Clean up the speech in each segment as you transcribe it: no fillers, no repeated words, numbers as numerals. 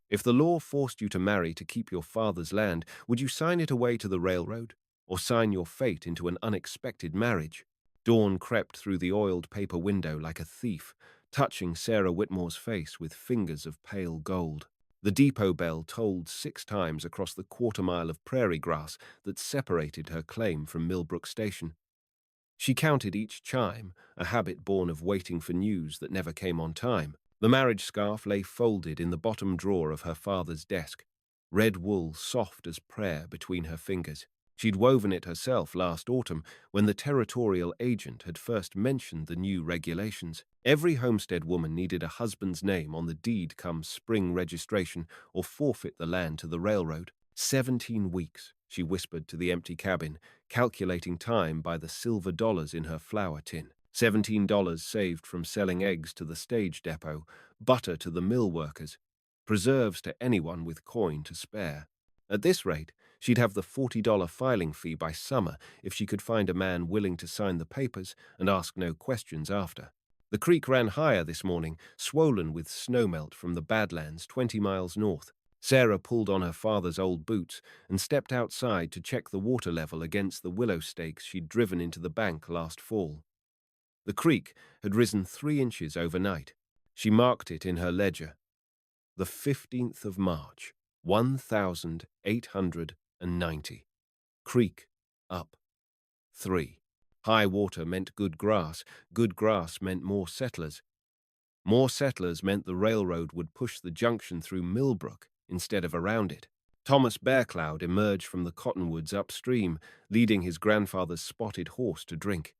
If the law forced you to marry to keep your father's land, would you sign it away to the railroad? Or sign your fate into an unexpected marriage? Dawn crept through the oiled paper window like a thief, touching Sarah Whitmore's face with fingers of pale gold. The depot bell tolled 6 times across the quarter-mile of prairie grass that separated her claim from Millbrook Station. She counted each chime, a habit born of waiting for news that never came on time. The marriage scarf lay folded in the bottom drawer of her father's desk, red wool soft as prayer between her fingers. She'd woven it herself last autumn when the territorial agent had first mentioned the new regulations. Every homestead woman needed a husband's name on the deed come spring registration or forfeit the land to the railroad. 17 weeks, she whispered to the empty cabin, calculating time by the silver dollars in her flour tin. $17 saved from selling eggs to the stage depot, butter to the mill workers, preserves to anyone with coin to spare. At this rate, she'd have the $40 filing fee by summer if she could find a man willing to sign the papers and ask no questions after. The creek ran higher this morning, swollen with snowmelt from the Badlands 20 miles north. Sarah pulled on her father's old boots and stepped outside to check the water level against the willow stakes she'd driven into the bank last fall. The creek had risen 3 inches overnight. She marked it in her ledger. The 15th of March, 1890. Creek up 3. High water meant good grass meant more settlers. More settlers meant the railroad would push the junction through Millbrook instead of around it. Thomas Bearcloud emerged from the cottonwoods upstream, leading his grandfather's spotted horse to drink.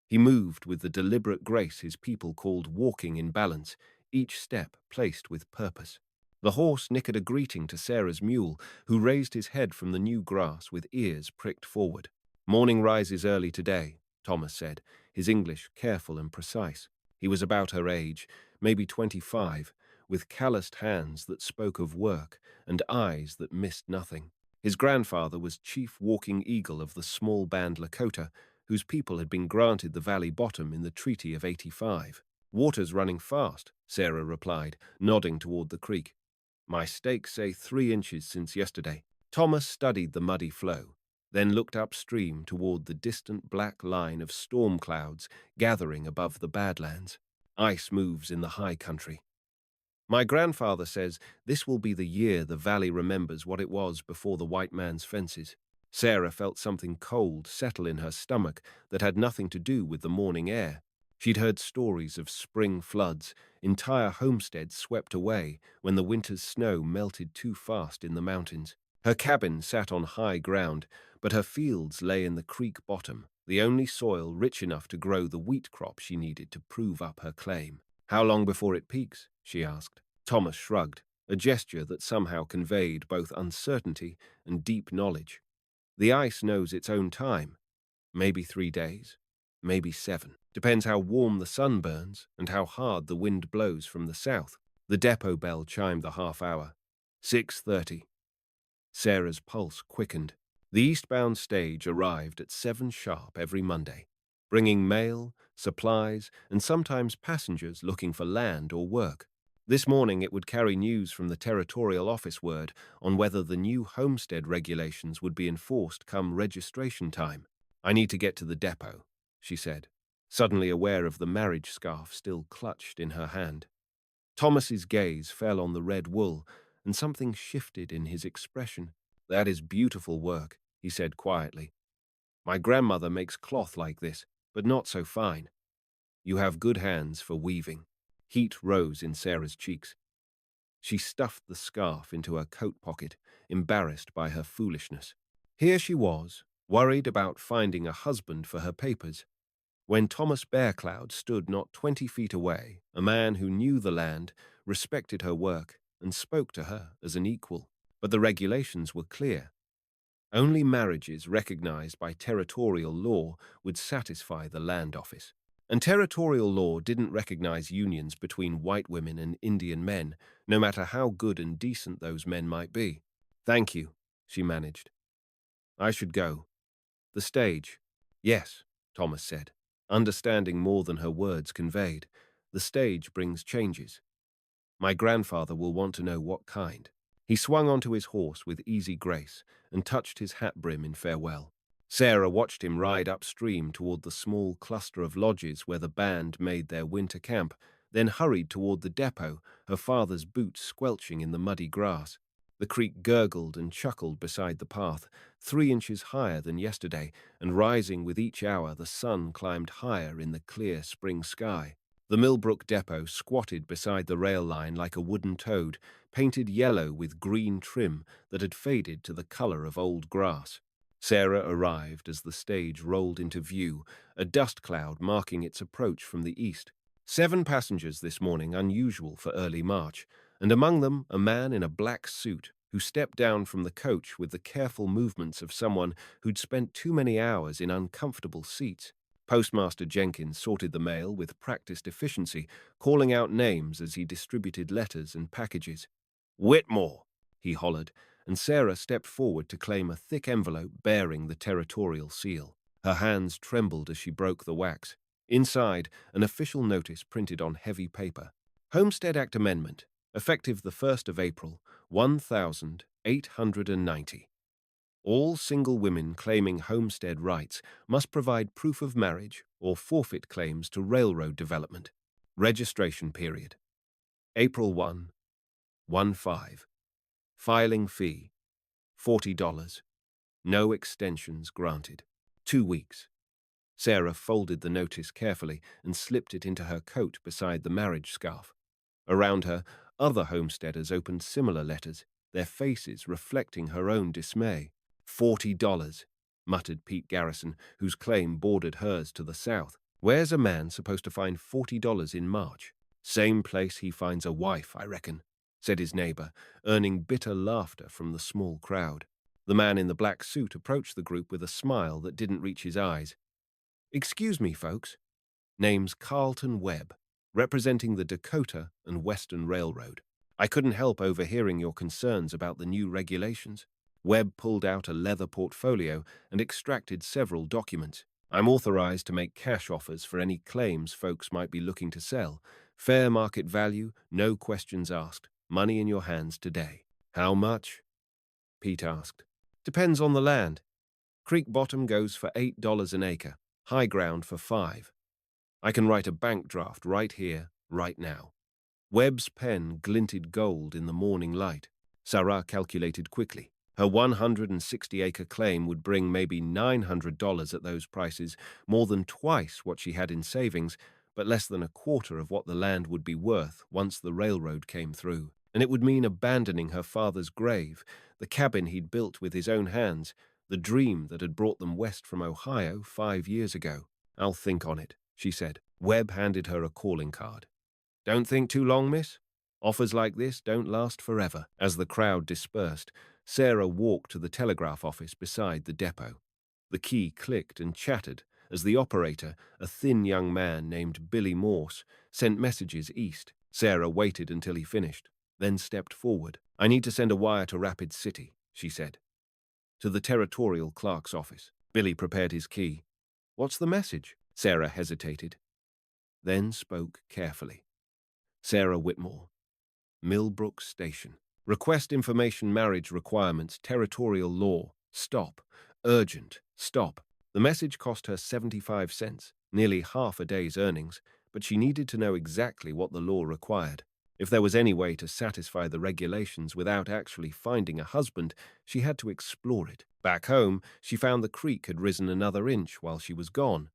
He moved with the deliberate grace his people called walking in balance, each step placed with purpose. The horse nickered a greeting to Sarah's mule, who raised his head from the new grass with ears pricked forward. "Morning rises early today," Thomas said, his English careful and precise. He was about her age, maybe 25, with calloused hands that spoke of work and eyes that missed nothing. His grandfather was chief walking eagle of the small band Lakota, whose people had been granted the valley bottom in the Treaty of 85. "Water's running fast," Sarah replied, nodding toward the creek. "My stakes say 3 inches since yesterday." Thomas studied the muddy flow, then looked upstream toward the distant black line of storm clouds gathering above the Badlands. "Ice moves in the high country. My grandfather says this will be the year the valley remembers what it was before the white man's fences." Sarah felt something cold settle in her stomach that had nothing to do with the morning air. She'd heard stories of spring floods, entire homesteads swept away when the winter's snow melted too fast in the mountains. Her cabin sat on high ground, but her fields lay in the creek bottom, the only soil rich enough to grow the wheat crop she needed to prove up her claim. "How long before it peaks?" she asked. Thomas shrugged, a gesture that somehow conveyed both uncertainty and deep knowledge. "The ice knows its own time. Maybe 3 days, maybe 7. Depends how warm the sun burns and how hard the wind blows from the south." The depot bell chimed the half hour. 6:30. Sarah's pulse quickened. The eastbound stage arrived at 7 sharp every Monday, bringing mail, supplies, and sometimes passengers looking for land or work. This morning it would carry news from the territorial office word on whether the new homestead regulations would be enforced come registration time. "I need to get to the depot," she said, suddenly aware of the marriage scarf still clutched in her hand. Thomas's gaze fell on the red wool, and something shifted in his expression. "That is beautiful work," he said quietly. "My grandmother makes cloth like this, but not so fine. You have good hands for weaving." Heat rose in Sarah's cheeks. She stuffed the scarf into her coat pocket, embarrassed by her foolishness. Here she was, worried about finding a husband for her papers, when Thomas Bearcloud stood not 20 feet away, a man who knew the land, respected her work, and spoke to her as an equal. But the regulations were clear. Only marriages recognized by territorial law would satisfy the land office. And territorial law didn't recognize unions between white women and Indian men, no matter how good and decent those men might be. "Thank you," she managed. "I should go." "The stage." "Yes," Thomas said, understanding more than her words conveyed. "The stage brings changes. My grandfather will want to know what kind." He swung onto his horse with easy grace and touched his hat brim in farewell. Sarah watched him ride upstream toward the small cluster of lodges where the band made their winter camp, then hurried toward the depot, her father's boots squelching in the muddy grass. The creek gurgled and chuckled beside the path, 3 inches higher than yesterday, and rising with each hour the sun climbed higher in the clear spring sky. The Millbrook depot squatted beside the rail line like a wooden toad, painted yellow with green trim that had faded to the color of old grass. Sarah arrived as the stage rolled into view, a dust cloud marking its approach from the east. 7 passengers this morning, unusual for early March, and among them a man in a black suit who stepped down from the coach with the careful movements of someone who'd spent too many hours in uncomfortable seats. Postmaster Jenkins sorted the mail with practiced efficiency, calling out names as he distributed letters and packages. "Whitmore," he hollered, and Sarah stepped forward to claim a thick envelope bearing the territorial seal. Her hands trembled as she broke the wax. Inside, an official notice printed on heavy paper. Homestead Act Amendment, effective the 1st of April, 1890. All single women claiming homestead rights must provide proof of marriage or forfeit claims to railroad development. Registration period. April 1, 15. Filing fee, $40. No extensions granted. 2 weeks. Sarah folded the notice carefully and slipped it into her coat beside the marriage scarf. Around her, other homesteaders opened similar letters, their faces reflecting her own dismay. $40, muttered Pete Garrison, whose claim bordered hers to the south. Where's a man supposed to find $40 in March? Same place he finds a wife, I reckon, said his neighbor, earning bitter laughter from the small crowd. The man in the black suit approached the group with a smile that didn't reach his eyes. "Excuse me, folks. Name's Carlton Webb, representing the Dakota and Western Railroad. I couldn't help overhearing your concerns about the new regulations." Webb pulled out a leather portfolio and extracted several documents. "I'm authorized to make cash offers for any claims folks might be looking to sell. Fair market value, no questions asked. Money in your hands today." "How much?" Pete asked. "Depends on the land. Creek bottom goes for $8 an acre, high ground for $5. I can write a bank draft right here, right now." Webb's pen glinted gold in the morning light. Sarah calculated quickly. Her 160-acre claim would bring maybe $900 at those prices, more than twice what she had in savings, but less than a quarter of what the land would be worth once the railroad came through. And it would mean abandoning her father's grave, the cabin he'd built with his own hands, the dream that had brought them west from Ohio 5 years ago. "I'll think on it," she said. Webb handed her a calling card. "Don't think too long, miss? Offers like this don't last forever." As the crowd dispersed, Sarah walked to the telegraph office beside the depot. The key clicked and chattered as the operator, a thin young man named Billy Morse, sent messages east. Sarah waited until he finished, then stepped forward. "I need to send a wire to Rapid City," she said. "To the territorial clerk's office." Billy prepared his key. "What's the message?" Sarah hesitated, then spoke carefully. "Sarah Whitmore, Millbrook Station. Request information marriage requirements, territorial law. Stop. Urgent. Stop." The message cost her 75 cents, nearly half a day's earnings, but she needed to know exactly what the law required. If there was any way to satisfy the regulations without actually finding a husband, she had to explore it. Back home, she found the creek had risen another inch while she was gone.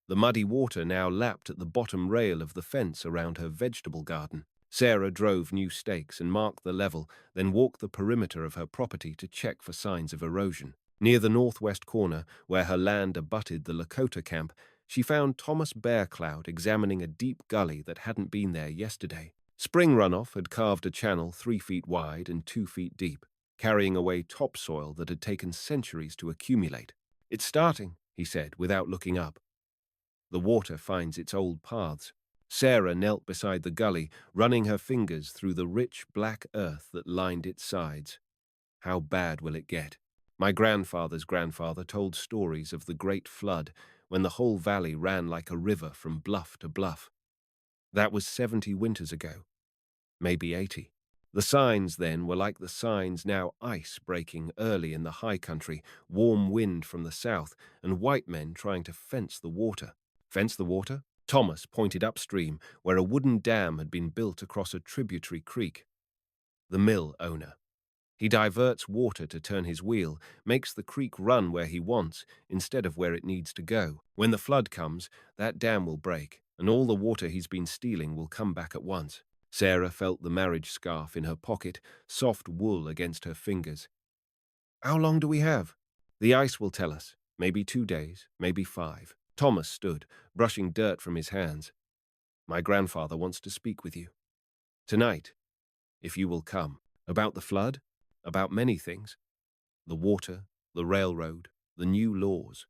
The muddy water now lapped at the bottom rail of the fence around her vegetable garden. Sarah drove new stakes and marked the level, then walked the perimeter of her property to check for signs of erosion. Near the northwest corner, where her land abutted the Lakota camp, she found Thomas Bearcloud examining a deep gully that hadn't been there yesterday. Spring runoff had carved a channel 3 feet wide and 2 feet deep, carrying away topsoil that had taken centuries to accumulate. "It's starting," he said, without looking up. "The water finds its old paths." Sarah knelt beside the gully, running her fingers through the rich black earth that lined its sides. "How bad will it get?" My grandfather's grandfather told stories of the Great Flood, when the whole valley ran like a river from bluff to bluff. That was 70 winters ago, maybe 80. The signs then were like the signs now: ice breaking early in the high country, warm wind from the south, and white men trying to fence the water. Fence the water? Thomas pointed upstream, where a wooden dam had been built across a tributary creek. The mill owner. He diverts water to turn his wheel, makes the creek run where he wants instead of where it needs to go. When the flood comes, that dam will break, and all the water he's been stealing will come back at once. Sarah felt the marriage scarf in her pocket, soft wool against her fingers. How long do we have? The ice will tell us. Maybe 2 days, maybe 5. Thomas stood, brushing dirt from his hands. My grandfather wants to speak with you. Tonight, if you will come. About the flood? About many things. The water, the railroad, the new laws.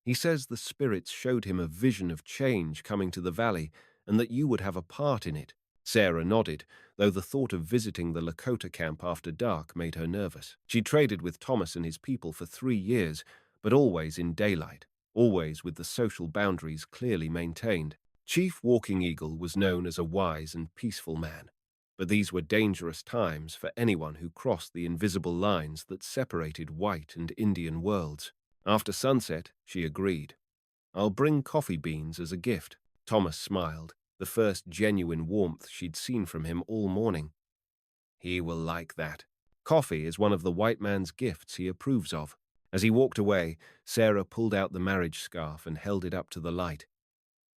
He says the spirits showed him a vision of change coming to the valley and that you would have a part in it. Sarah nodded, though the thought of visiting the Lakota camp after dark made her nervous. She traded with Thomas and his people for 3 years, but always in daylight, always with the social boundaries clearly maintained. Chief Walking Eagle was known as a wise and peaceful man, but these were dangerous times for anyone who crossed the invisible lines that separated white and Indian worlds. After sunset, she agreed. I'll bring coffee beans as a gift. Thomas smiled, the first genuine warmth she'd seen from him all morning. He will like that. Coffee is one of the white man's gifts he approves of. As he walked away, Sarah pulled out the marriage scarf and held it up to the light.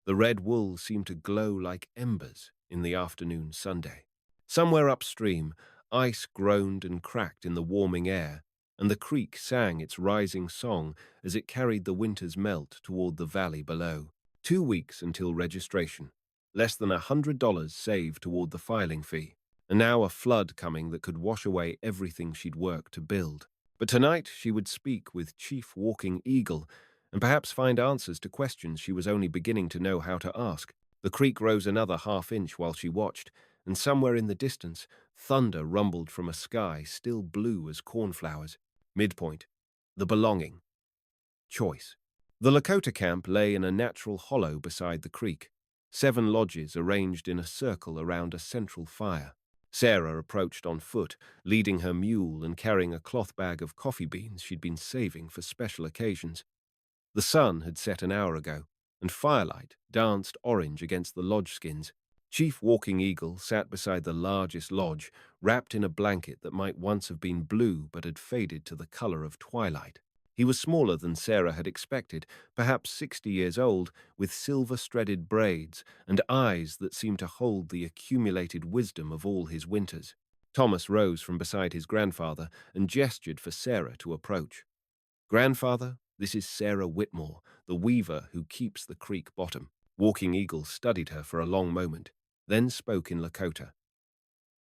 The red wool seemed to glow like embers in the afternoon Sunday. Somewhere upstream, ice groaned and cracked in the warming air, and the creek sang its rising song as it carried the winter's melt toward the valley below. 2 weeks until registration. Less than $100 saved toward the filing fee. And now a flood coming that could wash away everything she'd worked to build. But tonight she would speak with Chief Walking Eagle and perhaps find answers to questions she was only beginning to know how to ask. The creek rose another half-inch while she watched, and somewhere in the distance, thunder rumbled from a sky still blue as cornflowers. Midpoint. The belonging. Choice. The Lakota camp lay in a natural hollow beside the creek. 7 lodges arranged in a circle around a central fire. Sarah approached on foot, leading her mule and carrying a cloth bag of coffee beans she'd been saving for special occasions. The sun had set an hour ago, and firelight danced orange against the lodge skins. Chief Walking Eagle sat beside the largest lodge, wrapped in a blanket that might once have been blue but had faded to the color of twilight. He was smaller than Sarah had expected, perhaps 60 years old, with silver-threaded braids and eyes that seemed to hold the accumulated wisdom of all his winters. Thomas rose from beside his grandfather and gestured for Sarah to approach. Grandfather, this is Sarah Whitmore, the weaver who keeps the creek bottom. Walking Eagle studied her for a long moment, then spoke in Lakota.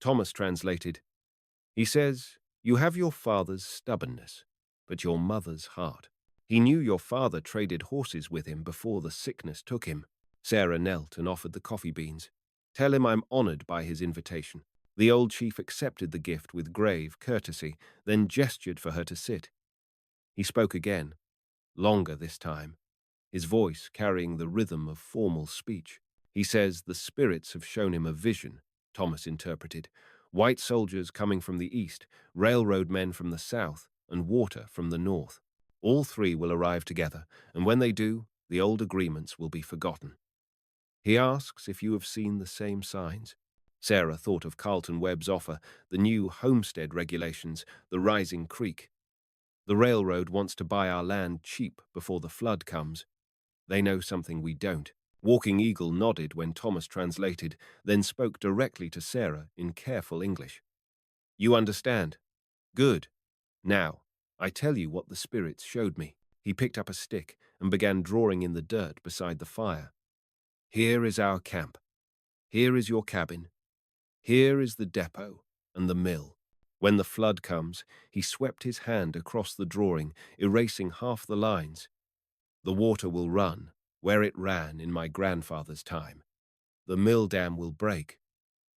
Thomas translated. He says, you have your father's stubbornness, but your mother's heart. He knew your father traded horses with him before the sickness took him. Sarah knelt and offered the coffee beans. Tell him I'm honored by his invitation. The old chief accepted the gift with grave courtesy, then gestured for her to sit. He spoke again, longer this time, his voice carrying the rhythm of formal speech. He says the spirits have shown him a vision, Thomas interpreted. White soldiers coming from the east, railroad men from the south, and water from the north. All 3 will arrive together, and when they do, the old agreements will be forgotten. He asks if you have seen the same signs. Sarah thought of Carlton Webb's offer, the new homestead regulations, the rising creek. The railroad wants to buy our land cheap before the flood comes. They know something we don't. Walking Eagle nodded when Thomas translated, then spoke directly to Sarah in careful English. You understand? Good. Now, I tell you what the spirits showed me. He picked up a stick and began drawing in the dirt beside the fire. Here is our camp. Here is your cabin. Here is the depot and the mill. When the flood comes, he swept his hand across the drawing, erasing half the lines. The water will run where it ran in my grandfather's time. The mill dam will break.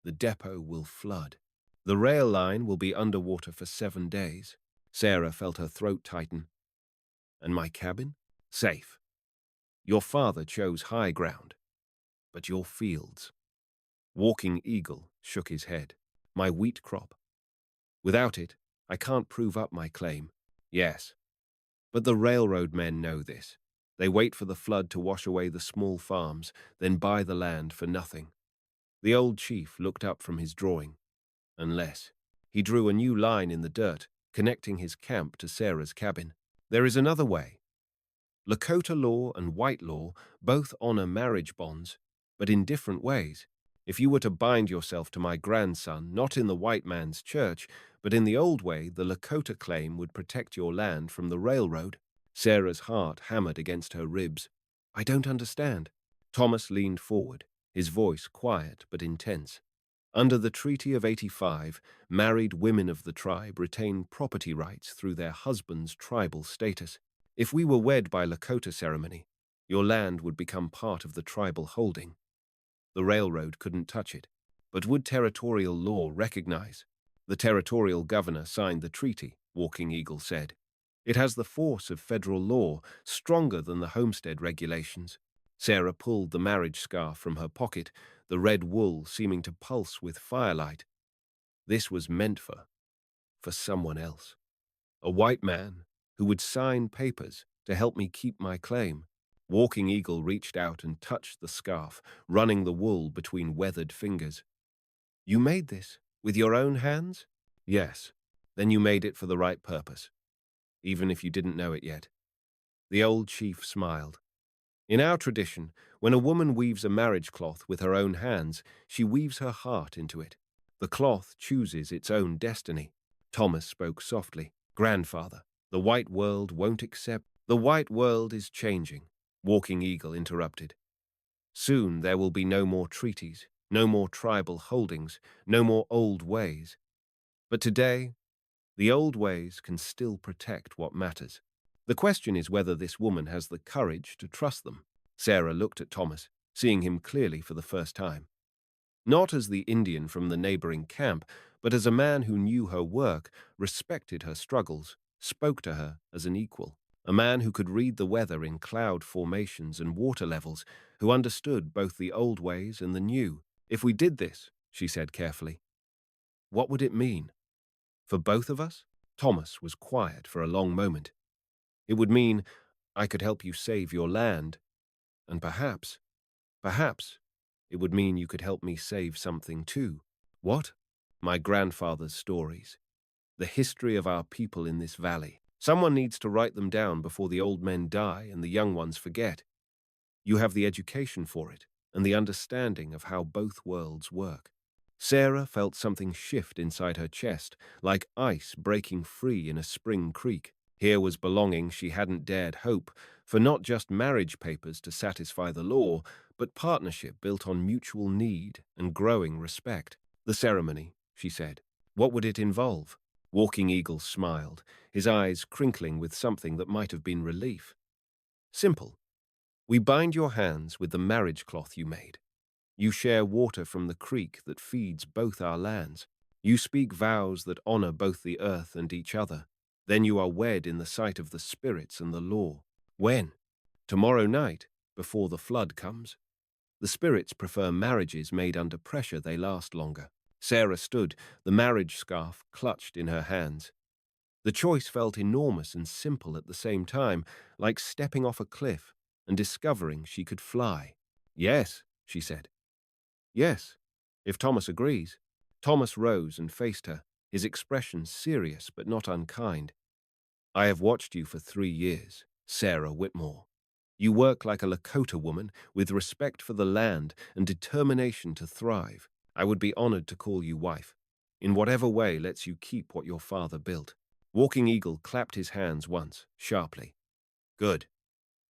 The depot will flood. The rail line will be underwater for 7 days. Sarah felt her throat tighten. And my cabin? Safe. Your father chose high ground, but your fields. Walking Eagle shook his head. my wheat crop. Without it, I can't prove up my claim. Yes, but the railroad men know this. They wait for the flood to wash away the small farms, then buy the land for nothing. The old chief looked up from his drawing. Unless. He drew a new line in the dirt, connecting his camp to Sarah's cabin. There is another way. Lakota law and white law both honor marriage bonds, but in different ways. If you were to bind yourself to my grandson, not in the white man's church, but in the old way, the Lakota claim would protect your land from the railroad. Sarah's heart hammered against her ribs. I don't understand. Thomas leaned forward, his voice quiet but intense. Under the Treaty of 85, married women of the tribe retain property rights through their husband's tribal status. If we were wed by Lakota ceremony, your land would become part of the tribal holding. The railroad couldn't touch it, but would territorial law recognize? The territorial governor signed the treaty, Walking Eagle said. It has the force of federal law, stronger than the homestead regulations. Sarah pulled the marriage scarf from her pocket, the red wool seeming to pulse with firelight. This was meant for someone else. A white man who would sign papers to help me keep my claim. Walking Eagle reached out and touched the scarf, running the wool between weathered fingers. You made this with your own hands? Yes. Then you made it for the right purpose, even if you didn't know it yet. The old chief smiled. In our tradition, when a woman weaves a marriage cloth with her own hands, she weaves her heart into it. The cloth chooses its own destiny. Thomas spoke softly. Grandfather, the white world won't accept. The white world is changing, Walking Eagle interrupted. Soon there will be no more treaties, no more tribal holdings, no more old ways. But today, the old ways can still protect what matters. The question is whether this woman has the courage to trust them. Sarah looked at Thomas, seeing him clearly for the first time. Not as the Indian from the neighboring camp, but as a man who knew her work, respected her struggles, spoke to her as an equal. A man who could read the weather in cloud formations and water levels, who understood both the old ways and the new. If we did this, she said carefully, what would it mean? For both of us? Thomas was quiet for a long moment. It would mean I could help you save your land, and perhaps, it would mean you could help me save something too. What? My grandfather's stories. The history of our people in this valley. Someone needs to write them down before the old men die and the young ones forget. You have the education for it, and the understanding of how both worlds work. Sarah felt something shift inside her chest, like ice breaking free in a spring creek. Here was belonging she hadn't dared hope, for not just marriage papers to satisfy the law, but partnership built on mutual need and growing respect. The ceremony, she said. What would it involve? Walking Eagle smiled, his eyes crinkling with something that might have been relief. Simple. We bind your hands with the marriage cloth you made. You share water from the creek that feeds both our lands. You speak vows that honor both the earth and each other. Then you are wed in the sight of the spirits and the law. When? Tomorrow night, before the flood comes. The spirits prefer marriages made under pressure. They last longer. Sarah stood, the marriage scarf clutched in her hands. The choice felt enormous and simple at the same time, like stepping off a cliff and discovering she could fly. Yes, she said. Yes, if Thomas agrees. Thomas rose and faced her, his expression serious but not unkind. I have watched you for 3 years, Sarah Whitmore. You work like a Lakota woman with respect for the land and determination to thrive. I would be honored to call you wife, in whatever way lets you keep what your father built. Walking Eagle clapped his hands once, sharply. Good.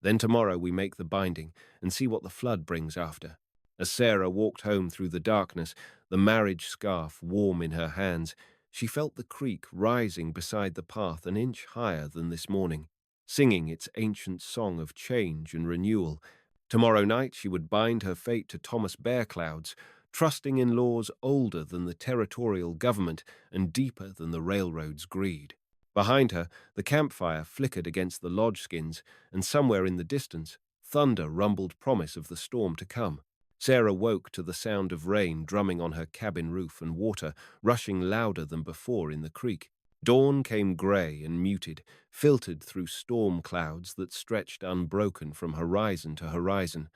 Then tomorrow we make the binding and see what the flood brings after. As Sarah walked home through the darkness, the marriage scarf warm in her hands, she felt the creek rising beside the path an inch higher than this morning, singing its ancient song of change and renewal. Tomorrow night she would bind her fate to Thomas Bear Cloud's, trusting in laws older than the territorial government and deeper than the railroad's greed. Behind her, the campfire flickered against the lodge skins, and somewhere in the distance, thunder rumbled promise of the storm to come. Sarah woke to the sound of rain drumming on her cabin roof and water rushing louder than before in the creek. Dawn came grey and muted, filtered through storm clouds that stretched unbroken from horizon to horizon.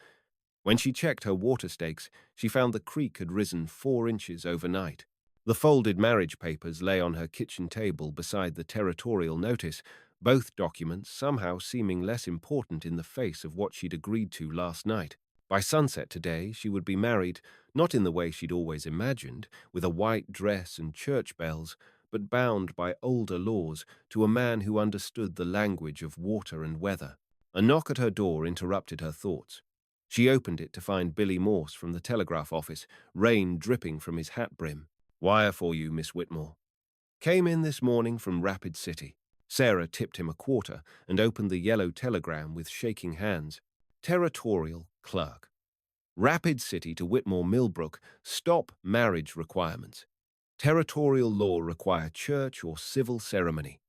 When she checked her water stakes, she found the creek had risen 4 inches overnight. The folded marriage papers lay on her kitchen table beside the territorial notice, both documents somehow seeming less important in the face of what she'd agreed to last night. By sunset today, she would be married, not in the way she'd always imagined, with a white dress and church bells, but bound by older laws to a man who understood the language of water and weather. A knock at her door interrupted her thoughts. She opened it to find Billy Morse from the telegraph office, rain dripping from his hat brim. "Wire for you, Miss Whitmore." "Came in this morning from Rapid City." Sarah tipped him a quarter and opened the yellow telegram with shaking hands. Territorial Clerk. Rapid City to Whitmore Millbrook. Stop marriage requirements. Territorial law require church or civil ceremony.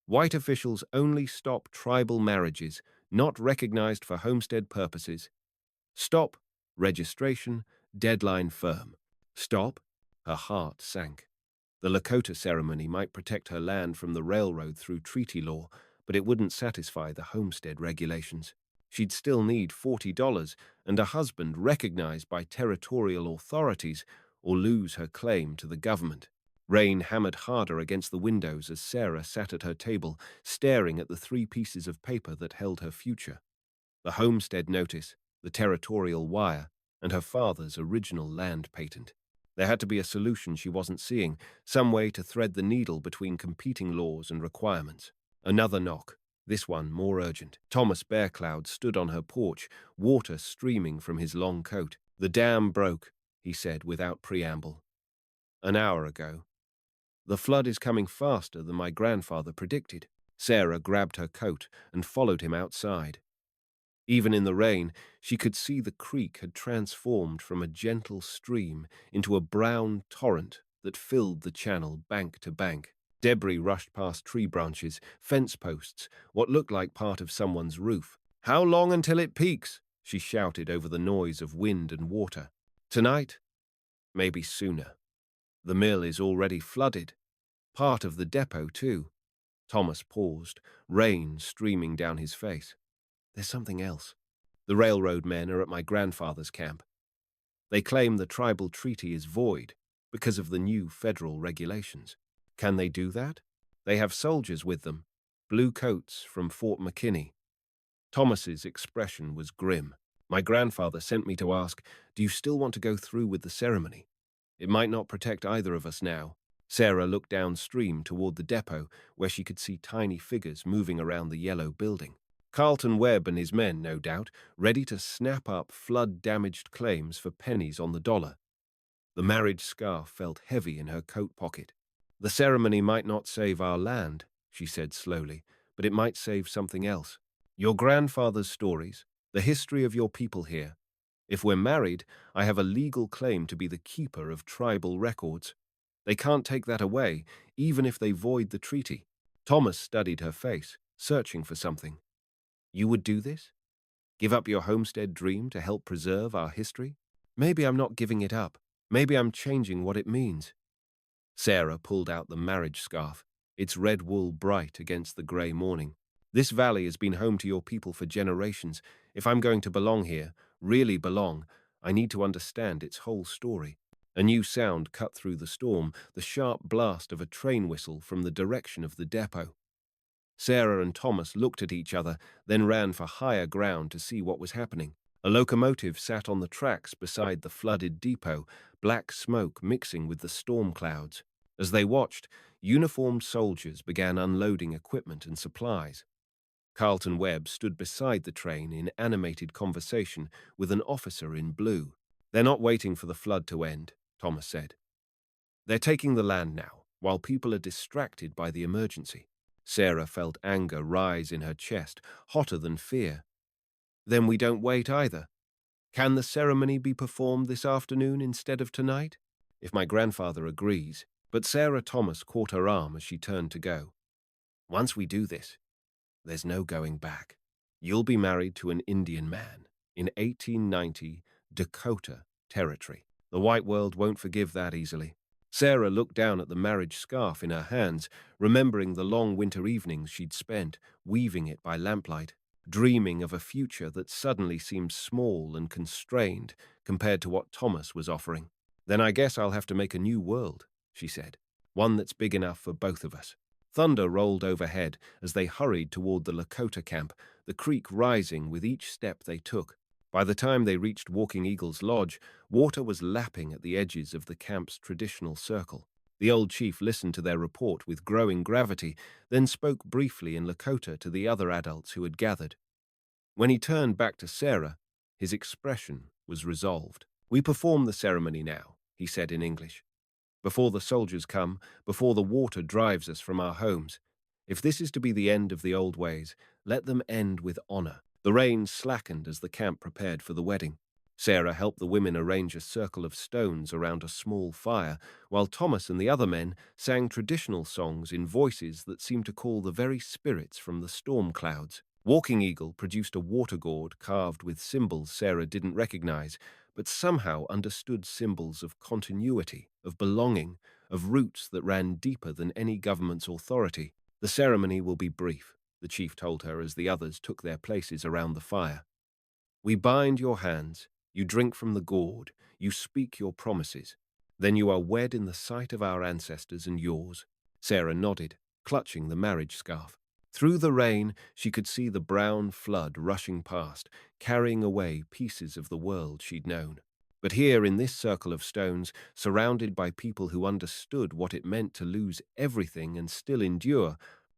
White officials only stop tribal marriages, not recognized for homestead purposes. Stop registration, deadline firm. Stop. Her heart sank. The Lakota ceremony might protect her land from the railroad through treaty law, but it wouldn't satisfy the homestead regulations. She'd still need $40 and a husband recognized by territorial authorities, or lose her claim to the government. Rain hammered harder against the windows as Sarah sat at her table, staring at the 3 pieces of paper that held her future. The homestead notice, the territorial wire, and her father's original land patent. There had to be a solution she wasn't seeing, some way to thread the needle between competing laws and requirements. Another knock, this one more urgent. Thomas Bearcloud stood on her porch, water streaming from his long coat. "The dam broke," he said without preamble. "An hour ago. The flood is coming faster than my grandfather predicted." Sarah grabbed her coat and followed him outside. Even in the rain, she could see the creek had transformed from a gentle stream into a brown torrent that filled the channel bank to bank. Debris rushed past tree branches, fence posts, what looked like part of someone's roof. "How long until it peaks?" she shouted over the noise of wind and water. "Tonight? Maybe sooner. The mill is already flooded. Part of the depot, too." Thomas paused, rain streaming down his face. "There's something else. The railroad men are at my grandfather's camp. They claim the tribal treaty is void because of the new federal regulations. Can they do that? They have soldiers with them, blue coats from Fort McKinney." Thomas's expression was grim. "My grandfather sent me to ask, do you still want to go through with the ceremony? It might not protect either of us now." Sarah looked downstream toward the depot, where she could see tiny figures moving around the yellow building. Carlton Webb and his men, no doubt, ready to snap up flood-damaged claims for pennies on the dollar. The marriage scarf felt heavy in her coat pocket. "The ceremony might not save our land," she said slowly, "but it might save something else. Your grandfather's stories, the history of your people here. If we're married, I have a legal claim to be the keeper of tribal records. They can't take that away, even if they void the treaty." Thomas studied her face, searching for something. "You would do this? Give up your homestead dream to help preserve our history? Maybe I'm not giving it up. Maybe I'm changing what it means." Sarah pulled out the marriage scarf, its red wool bright against the grey morning. "This valley has been home to your people for generations. If I'm going to belong here, really belong, I need to understand its whole story." A new sound cut through the storm, the sharp blast of a train whistle from the direction of the depot. Sarah and Thomas looked at each other, then ran for higher ground to see what was happening. A locomotive sat on the tracks beside the flooded depot, black smoke mixing with the storm clouds. As they watched, uniformed soldiers began unloading equipment and supplies. Carlton Webb stood beside the train in animated conversation with an officer in blue. "They're not waiting for the flood to end," Thomas said. "They're taking the land now, while people are distracted by the emergency." Sarah felt anger rise in her chest, hotter than fear. "Then we don't wait either. Can the ceremony be performed this afternoon instead of tonight?" "If my grandfather agrees." But Sarah Thomas caught her arm as she turned to go. "Once we do this, there's no going back. You'll be married to an Indian man. In 1890, Dakota territory. The white world won't forgive that easily. Sarah looked down at the marriage scarf in her hands, remembering the long winter evenings she'd spent weaving it by lamplight, dreaming of a future that suddenly seemed small and constrained compared to what Thomas was offering. Then I guess I'll have to make a new world, she said, one that's big enough for both of us. Thunder rolled overhead as they hurried toward the Lakota camp, the creek rising with each step they took. By the time they reached Walking Eagle's lodge, water was lapping at the edges of the camp's traditional circle. The old chief listened to their report with growing gravity, then spoke briefly in Lakota to the other adults who had gathered. When he turned back to Sarah, his expression was resolved. "We perform the ceremony now," he said in English. "Before the soldiers come, before the water drives us from our homes. If this is to be the end of the old ways, let them end with honor." The rain slackened as the camp prepared for the wedding. Sarah helped the women arrange a circle of stones around a small fire, while Thomas and the other men sang traditional songs in voices that seemed to call the very spirits from the storm clouds. Walking Eagle produced a water gourd carved with symbols Sarah didn't recognize, but somehow understood symbols of continuity, of belonging, of roots that ran deeper than any government's authority. "The ceremony will be brief," the chief told her as the others took their places around the fire. "We bind your hands, you drink from the gourd, you speak your promises. Then you are wed in the sight of our ancestors and yours." Sarah nodded, clutching the marriage scarf. Through the rain, she could see the brown flood rushing past, carrying away pieces of the world she'd known. But here, in this circle of stones, surrounded by people who understood what it meant to lose everything and still endure,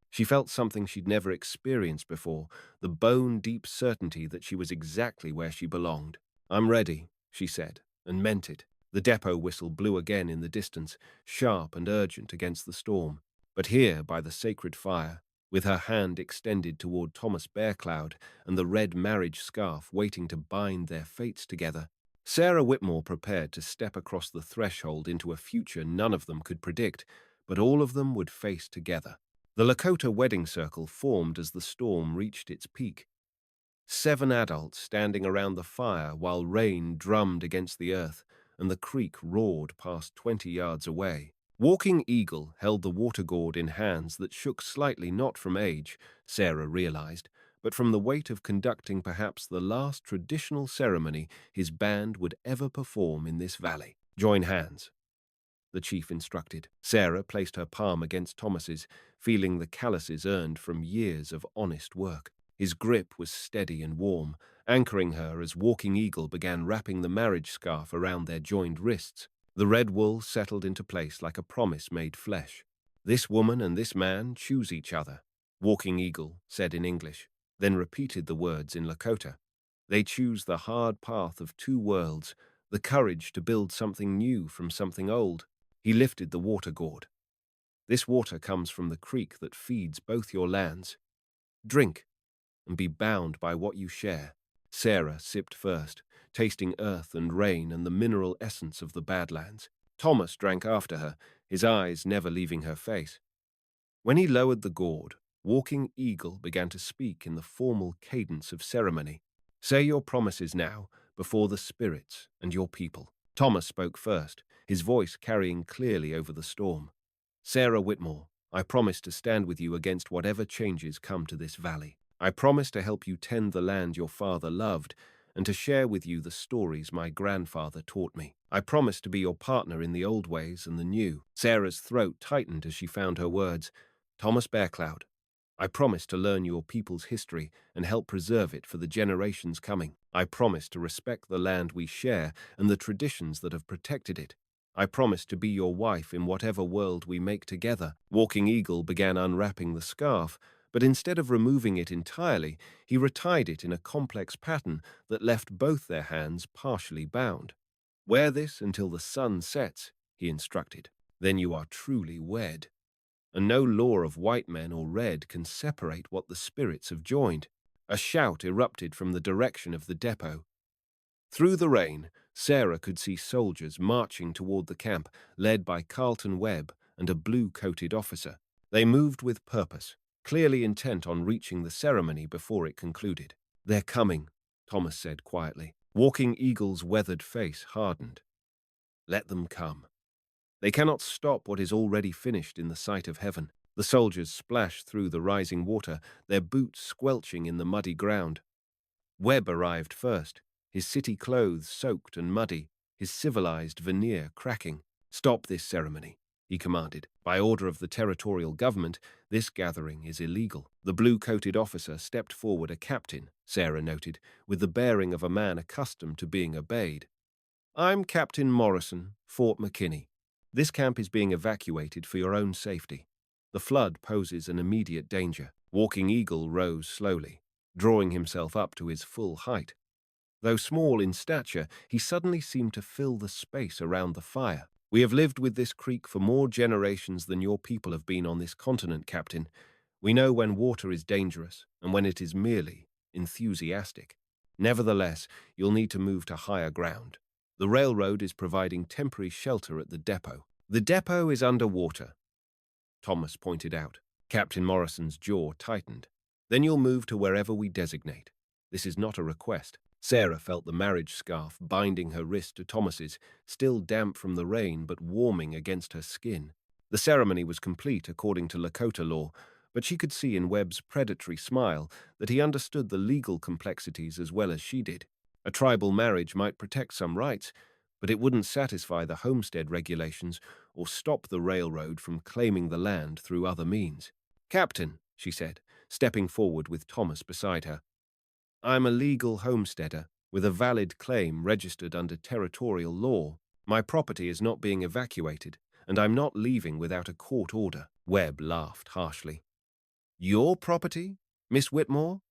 she felt something she'd never experienced before, the bone-deep certainty that she was exactly where she belonged. "I'm ready," she said, and meant it. The depot whistle blew again in the distance, sharp and urgent against the storm. But here, by the sacred fire, with her hand extended toward Thomas Bearcloud and the red marriage scarf waiting to bind their fates together, Sarah Whitmore prepared to step across the threshold into a future none of them could predict, but all of them would face together. The Lakota wedding circle formed as the storm reached its peak. 7 adults standing around the fire while rain drummed against the earth and the creek roared past 20 yards away. Walking Eagle held the water gourd in hands that shook slightly, not from age, Sarah realized, but from the weight of conducting perhaps the last traditional ceremony his band would ever perform in this valley. "Join hands," the chief instructed. Sarah placed her palm against Thomas's, feeling the calluses earned from years of honest work. His grip was steady and warm, anchoring her as Walking Eagle began wrapping the marriage scarf around their joined wrists. The red wool settled into place like a promise made flesh. "This woman and this man choose each other," Walking Eagle said in English, then repeated the words in Lakota. "They choose the hard path of 2 worlds, the courage to build something new from something old." He lifted the water gourd. "This water comes from the creek that feeds both your lands. Drink, and be bound by what you share." Sarah sipped first, tasting earth and rain and the mineral essence of the Badlands. Thomas drank after her, his eyes never leaving her face. When he lowered the gourd, Walking Eagle began to speak in the formal cadence of ceremony. "Say your promises now, before the spirits and your people." Thomas spoke first, his voice carrying clearly over the storm. "Sarah Whitmore, I promise to stand with you against whatever changes come to this valley. I promise to help you tend the land your father loved and to share with you the stories my grandfather taught me. I promise to be your partner in the old ways and the new." Sarah's throat tightened as she found her words. "Thomas Bearcloud, I promise to learn your people's history and help preserve it for the generations coming. I promise to respect the land we share and the traditions that have protected it. I promise to be your wife in whatever world we make together." Walking Eagle began unwrapping the scarf, but instead of removing it entirely, he retied it in a complex pattern that left both their hands partially bound. "Wear this until the sun sets," he instructed. "Then you are truly wed. And no law of white men or red can separate what the spirits have joined." A shout erupted from the direction of the depot. Through the rain, Sarah could see soldiers marching toward the camp, led by Carlton Webb and a blue-coated officer. They moved with purpose, clearly intent on reaching the ceremony before it concluded. "They're coming," Thomas said quietly. Walking Eagle's weathered face hardened. Let them come. They cannot stop what is already finished in the sight of heaven. The soldiers splashed through the rising water, their boots squelching in the muddy ground. Webb arrived first, his city clothes soaked and muddy, his civilized veneer cracking. "Stop this ceremony," he commanded. "By order of the territorial government, this gathering is illegal." The blue-coated officer stepped forward, a captain, Sarah noted, with the bearing of a man accustomed to being obeyed. "I'm Captain Morrison, Fort McKinney. This camp is being evacuated for your own safety. The flood poses an immediate danger." Walking Eagle rose slowly, drawing himself up to his full height. Though small in stature, he suddenly seemed to fill the space around the fire. "We have lived with this creek for more generations than your people have been on this continent, Captain. We know when water is dangerous and when it is merely enthusiastic. Nevertheless, you'll need to move to higher ground. The railroad is providing temporary shelter at the depot." "The depot is underwater," Thomas pointed out. Captain Morrison's jaw tightened. "Then you'll move to wherever we designate. This is not a request." Sarah felt the marriage scarf binding her wrist to Thomas's, still damp from the rain but warming against her skin. The ceremony was complete according to Lakota law, but she could see in Webb's predatory smile that he understood the legal complexities as well as she did. A tribal marriage might protect some rights, but it wouldn't satisfy the homestead regulations or stop the railroad from claiming the land through other means. "Captain," she said, stepping forward with Thomas beside her, "I'm a legal homesteader with a valid claim registered under territorial law. My property is not being evacuated, and I'm not leaving without a court order." Webb laughed harshly. "Your property, Miss Whitmore?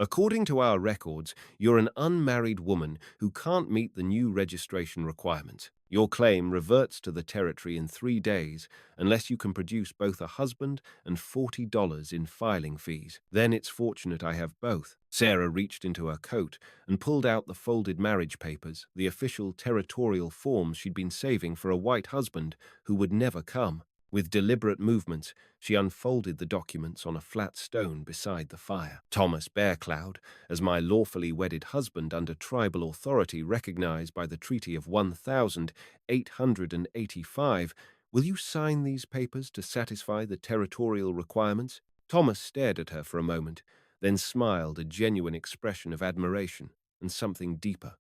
According to our records, you're an unmarried woman who can't meet the new registration requirements. Your claim reverts to the territory in 3 days unless you can produce both a husband and $40 in filing fees. Then it's fortunate I have both." Sarah reached into her coat and pulled out the folded marriage papers, the official territorial forms she'd been saving for a white husband who would never come. With deliberate movements, she unfolded the documents on a flat stone beside the fire. "Thomas Bearcloud, as my lawfully wedded husband under tribal authority recognized by the Treaty of 1885, will you sign these papers to satisfy the territorial requirements?" Thomas stared at her for a moment, then smiled, a genuine expression of admiration and something deeper.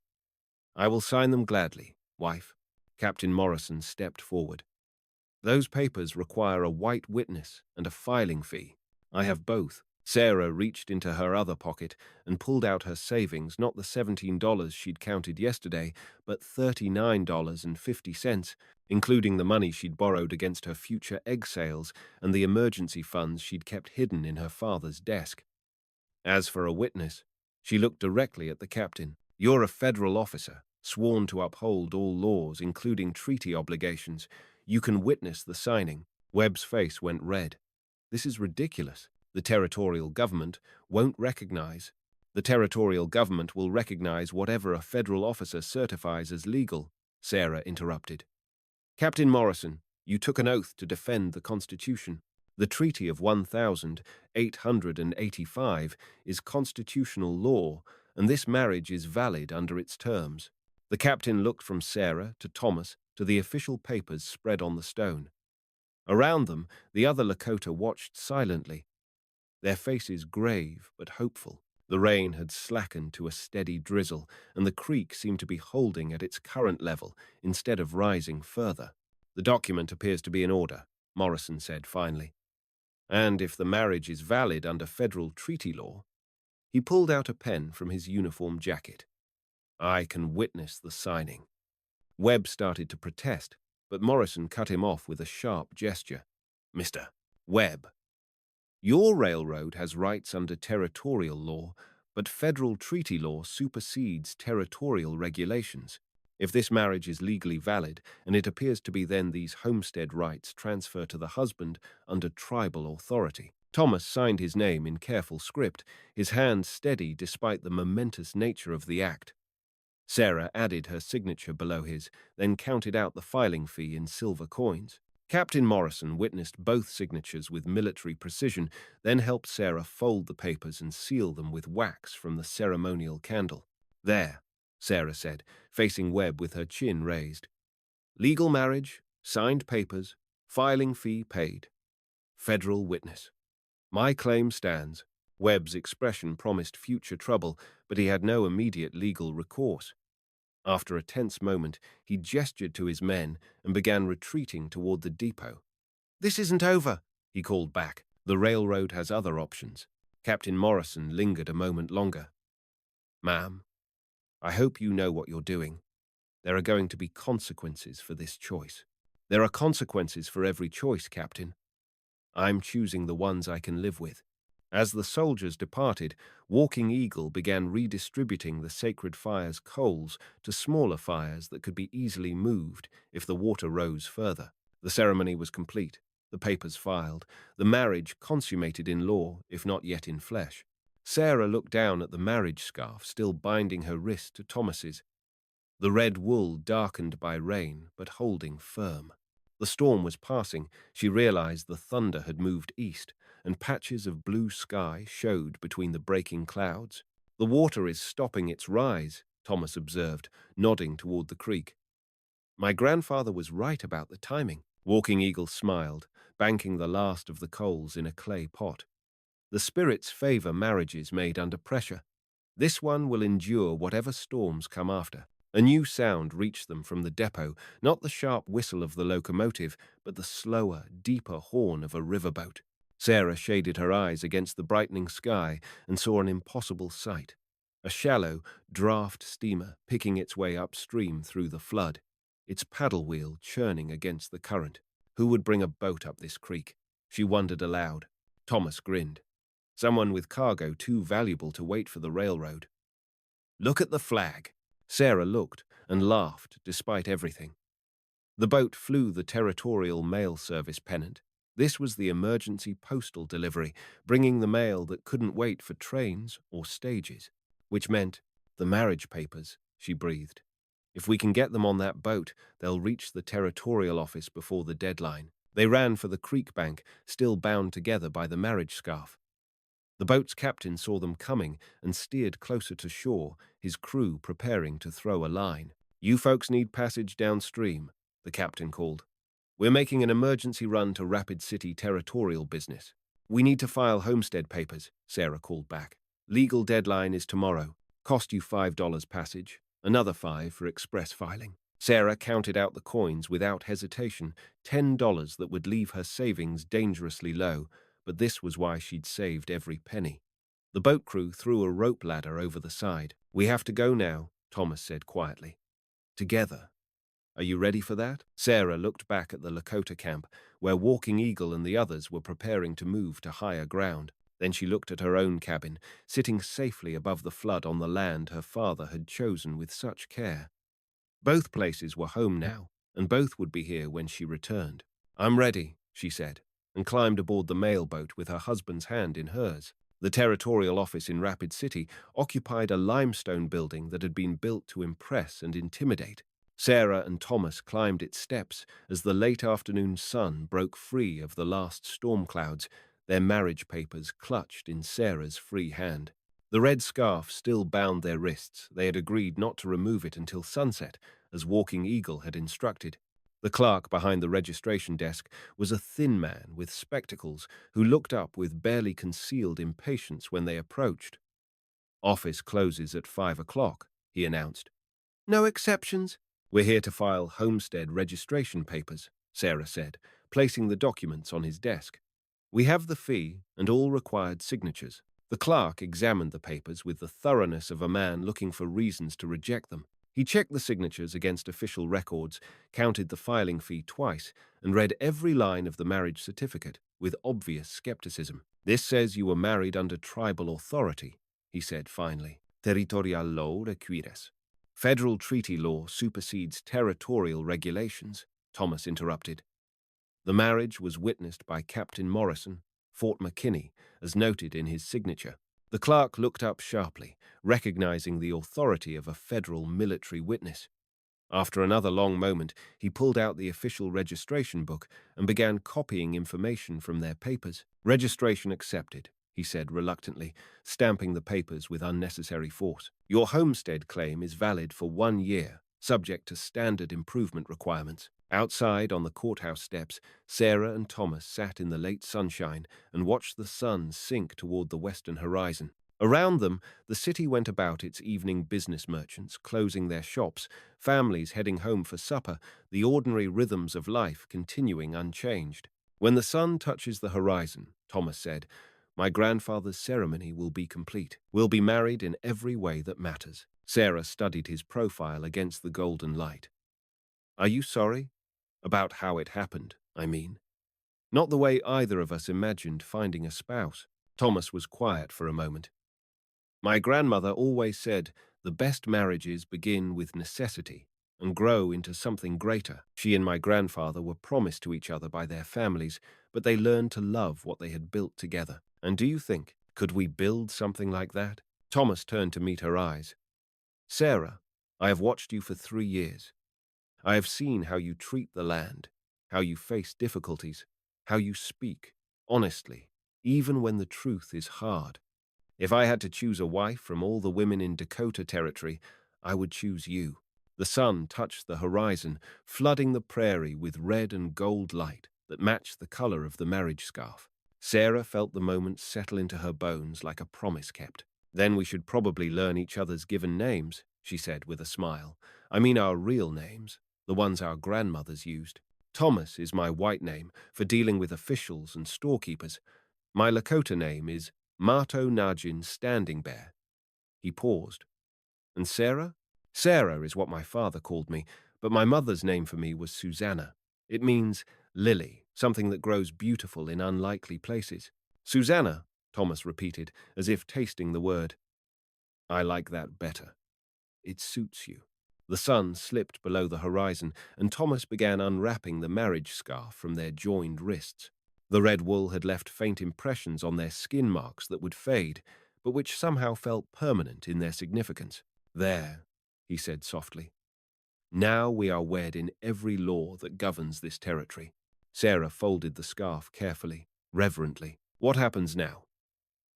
"I will sign them gladly, wife." Captain Morrison stepped forward. "Those papers require a white witness and a filing fee. I have both." Sarah reached into her other pocket and pulled out her savings, not the $17 she'd counted yesterday, but $39.50, including the money she'd borrowed against her future egg sales and the emergency funds she'd kept hidden in her father's desk. As for a witness, she looked directly at the captain. "You're a federal officer, sworn to uphold all laws, including treaty obligations. You can witness the signing." Webb's face went red. "This is ridiculous. The territorial government won't recognize. The territorial government will recognize whatever a federal officer certifies as legal," Sarah interrupted. "Captain Morrison, you took an oath to defend the Constitution. The Treaty of 1885 is constitutional law, and this marriage is valid under its terms." The captain looked from Sarah to Thomas to the official papers spread on the stone. Around them, the other Lakota watched silently, their faces grave but hopeful. The rain had slackened to a steady drizzle, and the creek seemed to be holding at its current level instead of rising further. "The document appears to be in order," Morrison said finally. "And if the marriage is valid under federal treaty law," he pulled out a pen from his uniform jacket, "I can witness the signing." Webb started to protest, but Morrison cut him off with a sharp gesture. "Mr. Webb, your railroad has rights under territorial law, but federal treaty law supersedes territorial regulations. If this marriage is legally valid, and it appears to be, then these homestead rights transfer to the husband under tribal authority." Thomas signed his name in careful script, his hand steady despite the momentous nature of the act. Sarah added her signature below his, then counted out the filing fee in silver coins. Captain Morrison witnessed both signatures with military precision, then helped Sarah fold the papers and seal them with wax from the ceremonial candle. "There," Sarah said, facing Webb with her chin raised. Legal marriage, signed papers, filing fee paid. Federal witness. My claim stands. Webb's expression promised future trouble, but he had no immediate legal recourse. After a tense moment, he gestured to his men and began retreating toward the depot. This isn't over, he called back. The railroad has other options. Captain Morrison lingered a moment longer. Ma'am, I hope you know what you're doing. There are going to be consequences for this choice. There are consequences for every choice, Captain. I'm choosing the ones I can live with. As the soldiers departed, Walking Eagle began redistributing the sacred fire's coals to smaller fires that could be easily moved if the water rose further. The ceremony was complete, the papers filed, the marriage consummated in law, if not yet in flesh. Sarah looked down at the marriage scarf still binding her wrist to Thomas's, the red wool darkened by rain but holding firm. The storm was passing. She realized the thunder had moved east, and patches of blue sky showed between the breaking clouds. The water is stopping its rise, Thomas observed, nodding toward the creek. My grandfather was right about the timing. Walking Eagle smiled, banking the last of the coals in a clay pot. The spirits favor marriages made under pressure. This one will endure whatever storms come after. A new sound reached them from the depot, not the sharp whistle of the locomotive, but the slower, deeper horn of a riverboat. Sarah shaded her eyes against the brightening sky and saw an impossible sight. A shallow, draft steamer picking its way upstream through the flood, its paddle wheel churning against the current. Who would bring a boat up this creek? She wondered aloud. Thomas grinned. Someone with cargo too valuable to wait for the railroad. Look at the flag. Sarah looked and laughed despite everything. The boat flew the territorial mail service pennant. This was the emergency postal delivery, bringing the mail that couldn't wait for trains or stages, which meant the marriage papers, she breathed. If we can get them on that boat, they'll reach the territorial office before the deadline. They ran for the creek bank, still bound together by the marriage scarf. The boat's captain saw them coming and steered closer to shore, his crew preparing to throw a line. You folks need passage downstream, the captain called. We're making an emergency run to Rapid City territorial business. We need to file homestead papers, Sarah called back. Legal deadline is tomorrow. Cost you $5 passage, another $5 for express filing. Sarah counted out the coins without hesitation, $10 that would leave her savings dangerously low, but this was why she'd saved every penny. The boat crew threw a rope ladder over the side. We have to go now, Thomas said quietly. Together. Are you ready for that? Sarah looked back at the Lakota camp, where Walking Eagle and the others were preparing to move to higher ground. Then she looked at her own cabin, sitting safely above the flood on the land her father had chosen with such care. Both places were home now, and both would be here when she returned. I'm ready, she said, and climbed aboard the mail boat with her husband's hand in hers. The territorial office in Rapid City occupied a limestone building that had been built to impress and intimidate. Sarah and Thomas climbed its steps as the late afternoon sun broke free of the last storm clouds, their marriage papers clutched in Sarah's free hand. The red scarf still bound their wrists. They had agreed not to remove it until sunset, as Walking Eagle had instructed. The clerk behind the registration desk was a thin man with spectacles who looked up with barely concealed impatience when they approached. Office closes at 5 o'clock, he announced. No exceptions. We're here to file homestead registration papers, Sarah said, placing the documents on his desk. We have the fee and all required signatures. The clerk examined the papers with the thoroughness of a man looking for reasons to reject them. He checked the signatures against official records, counted the filing fee twice, and read every line of the marriage certificate with obvious skepticism. This says you were married under tribal authority, he said finally. Territorial law requires. Federal treaty law supersedes territorial regulations, Thomas interrupted. The marriage was witnessed by Captain Morrison, Fort McKinney, as noted in his signature. The clerk looked up sharply, recognizing the authority of a federal military witness. After another long moment, he pulled out the official registration book and began copying information from their papers. Registration accepted, he said reluctantly, stamping the papers with unnecessary force. Your homestead claim is valid for 1 year, subject to standard improvement requirements. Outside on the courthouse steps, Sarah and Thomas sat in the late sunshine and watched the sun sink toward the western horizon. Around them, the city went about its evening, business merchants closing their shops, families heading home for supper, the ordinary rhythms of life continuing unchanged. When the sun touches the horizon, Thomas said, my grandfather's ceremony will be complete. We'll be married in every way that matters. Sarah studied his profile against the golden light. Are you sorry? About how it happened, I mean. Not the way either of us imagined finding a spouse. Thomas was quiet for a moment. My grandmother always said the best marriages begin with necessity and grow into something greater. She and my grandfather were promised to each other by their families, but they learned to love what they had built together. And do you think, could we build something like that? Thomas turned to meet her eyes. Sarah, I have watched you for 3 years. I have seen how you treat the land, how you face difficulties, how you speak, honestly, even when the truth is hard. If I had to choose a wife from all the women in Dakota Territory, I would choose you. The sun touched the horizon, flooding the prairie with red and gold light that matched the color of the marriage scarf. Sarah felt the moment settle into her bones like a promise kept. Then we should probably learn each other's given names, she said with a smile. I mean our real names, the ones our grandmothers used. Thomas is my white name for dealing with officials and storekeepers. My Lakota name is Mato Najin Standing Bear. He paused. And Sarah? Sarah is what my father called me, but my mother's name for me was Susanna. It means lily, something that grows beautiful in unlikely places. Susanna, Thomas repeated, as if tasting the word. I like that better. It suits you. The sun slipped below the horizon, and Thomas began unwrapping the marriage scarf from their joined wrists. The red wool had left faint impressions on their skin marks that would fade, but which somehow felt permanent in their significance. There, he said softly. Now we are wed in every law that governs this territory. Sarah folded the scarf carefully, reverently. What happens now?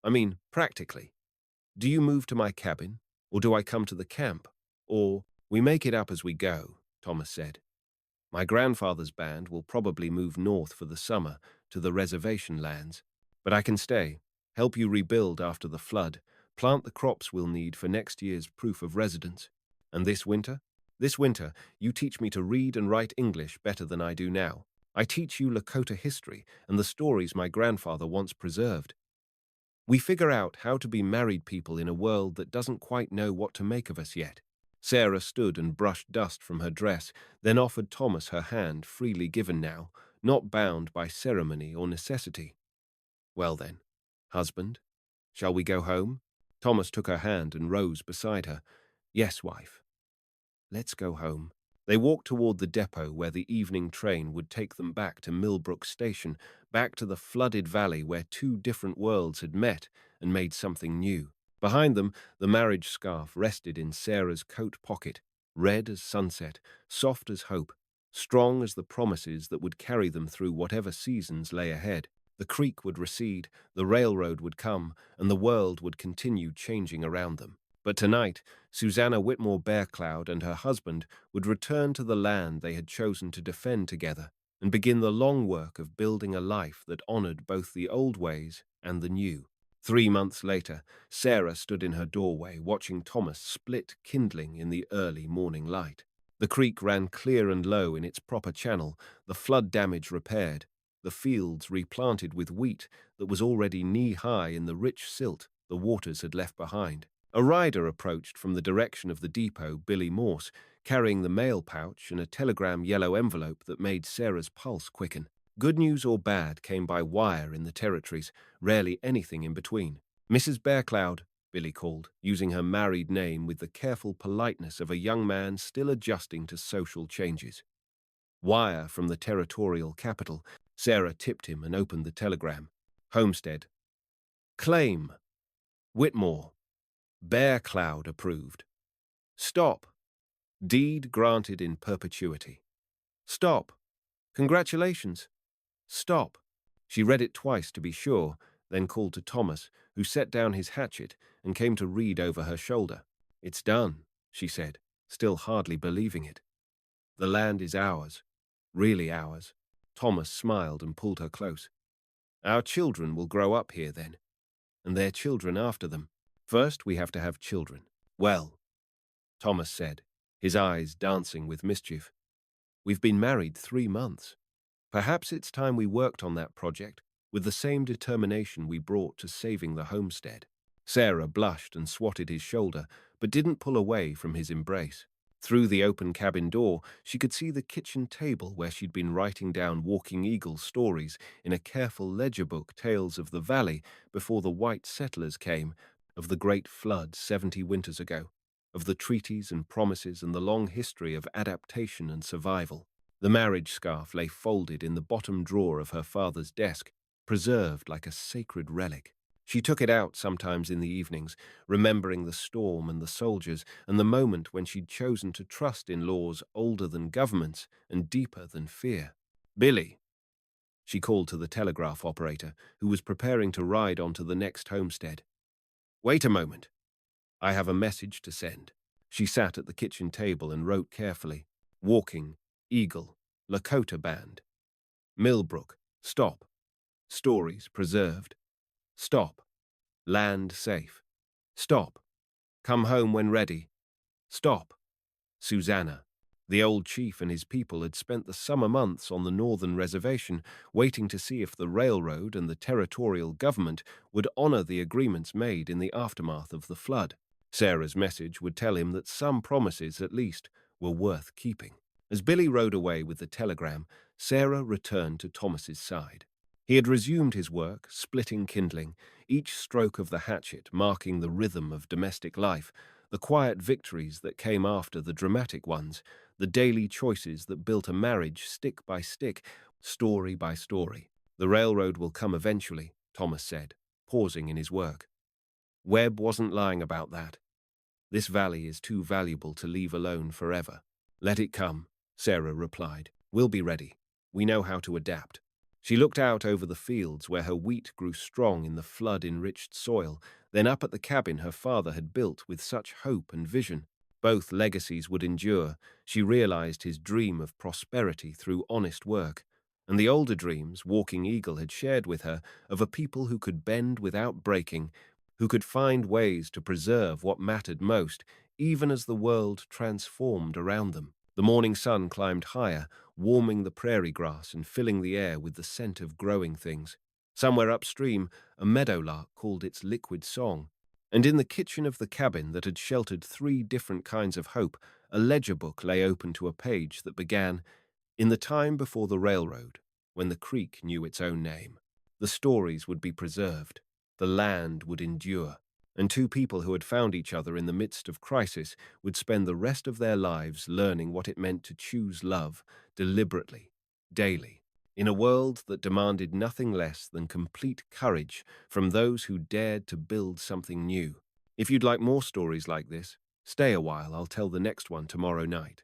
I mean, practically. Do you move to my cabin, or do I come to the camp? Or, we make it up as we go, Thomas said. My grandfather's band will probably move north for the summer to the reservation lands, but I can stay, help you rebuild after the flood, plant the crops we'll need for next year's proof of residence. And this winter? This winter, you teach me to read and write English better than I do now. I teach you Lakota history and the stories my grandfather once preserved. We figure out how to be married people in a world that doesn't quite know what to make of us yet. Sarah stood and brushed dust from her dress, then offered Thomas her hand, freely given now, not bound by ceremony or necessity. Well then, husband, shall we go home? Thomas took her hand and rose beside her. Yes, wife. Let's go home. They walked toward the depot where the evening train would take them back to Millbrook Station, back to the flooded valley where two different worlds had met and made something new. Behind them, the marriage scarf rested in Sarah's coat pocket, red as sunset, soft as hope, strong as the promises that would carry them through whatever seasons lay ahead. The creek would recede, the railroad would come, and the world would continue changing around them. But tonight, Susanna Whitmore Bearcloud and her husband would return to the land they had chosen to defend together and begin the long work of building a life that honored both the old ways and the new. 3 months later, Sarah stood in her doorway watching Thomas split kindling in the early morning light. The creek ran clear and low in its proper channel, the flood damage repaired, the fields replanted with wheat that was already knee-high in the rich silt the waters had left behind. A rider approached from the direction of the depot, Billy Morse, carrying the mail pouch and a telegram yellow envelope that made Sarah's pulse quicken. Good news or bad came by wire in the territories, rarely anything in between. Mrs. Bearcloud, Billy called, using her married name with the careful politeness of a young man still adjusting to social changes. Wire from the territorial capital. Sarah tipped him and opened the telegram. Homestead. Claim. Whitmore. Bearcloud approved. Stop. Deed granted in perpetuity. Stop. Congratulations. Stop. She read it twice to be sure, then called to Thomas, who set down his hatchet and came to read over her shoulder. "It's done," she said, still hardly believing it. "The land is ours, really ours." Thomas smiled and pulled her close. "Our children will grow up here then, and their children after them. First, we have to have children." "Well," Thomas said, his eyes dancing with mischief, "we've been married 3 months. Perhaps it's time we worked on that project with the same determination we brought to saving the homestead." Sarah blushed and swatted his shoulder, but didn't pull away from his embrace. Through the open cabin door, she could see the kitchen table where she'd been writing down Walking Eagle stories in a careful ledger book, tales of the valley before the white settlers came, of the great flood 70 winters ago, of the treaties and promises and the long history of adaptation and survival. The marriage scarf lay folded in the bottom drawer of her father's desk, preserved like a sacred relic. She took it out sometimes in the evenings, remembering the storm and the soldiers and the moment when she'd chosen to trust in laws older than governments and deeper than fear. "Billy," she called to the telegraph operator, who was preparing to ride on to the next homestead. "Wait a moment. I have a message to send." She sat at the kitchen table and wrote carefully. "Walking Eagle, Lakota Band. Millbrook, stop. Stories preserved. Stop. Land safe. Stop. Come home when ready. Stop. Susanna." The old chief and his people had spent the summer months on the northern reservation, waiting to see if the railroad and the territorial government would honor the agreements made in the aftermath of the flood. Sarah's message would tell him that some promises, at least, were worth keeping. As Billy rode away with the telegram, Sarah returned to Thomas's side. He had resumed his work, splitting kindling, each stroke of the hatchet marking the rhythm of domestic life, the quiet victories that came after the dramatic ones, the daily choices that built a marriage stick by stick, story by story. "The railroad will come eventually," Thomas said, pausing in his work. "Webb wasn't lying about that. This valley is too valuable to leave alone forever." "Let it come," Sarah replied. "We'll be ready. We know how to adapt." She looked out over the fields where her wheat grew strong in the flood-enriched soil, then up at the cabin her father had built with such hope and vision. Both legacies would endure. She realized his dream of prosperity through honest work, and the older dreams Walking Eagle had shared with her of a people who could bend without breaking, who could find ways to preserve what mattered most, even as the world transformed around them. The morning sun climbed higher, warming the prairie grass and filling the air with the scent of growing things. Somewhere upstream, a meadowlark called its liquid song. And in the kitchen of the cabin that had sheltered 3 different kinds of hope, a ledger book lay open to a page that began, "In the time before the railroad, when the creek knew its own name, the stories would be preserved, the land would endure, and 2 people who had found each other in the midst of crisis would spend the rest of their lives learning what it meant to choose love deliberately, daily, in a world that demanded nothing less than complete courage from those who dared to build something new." If you'd like more stories like this, stay a while. I'll tell the next one tomorrow night.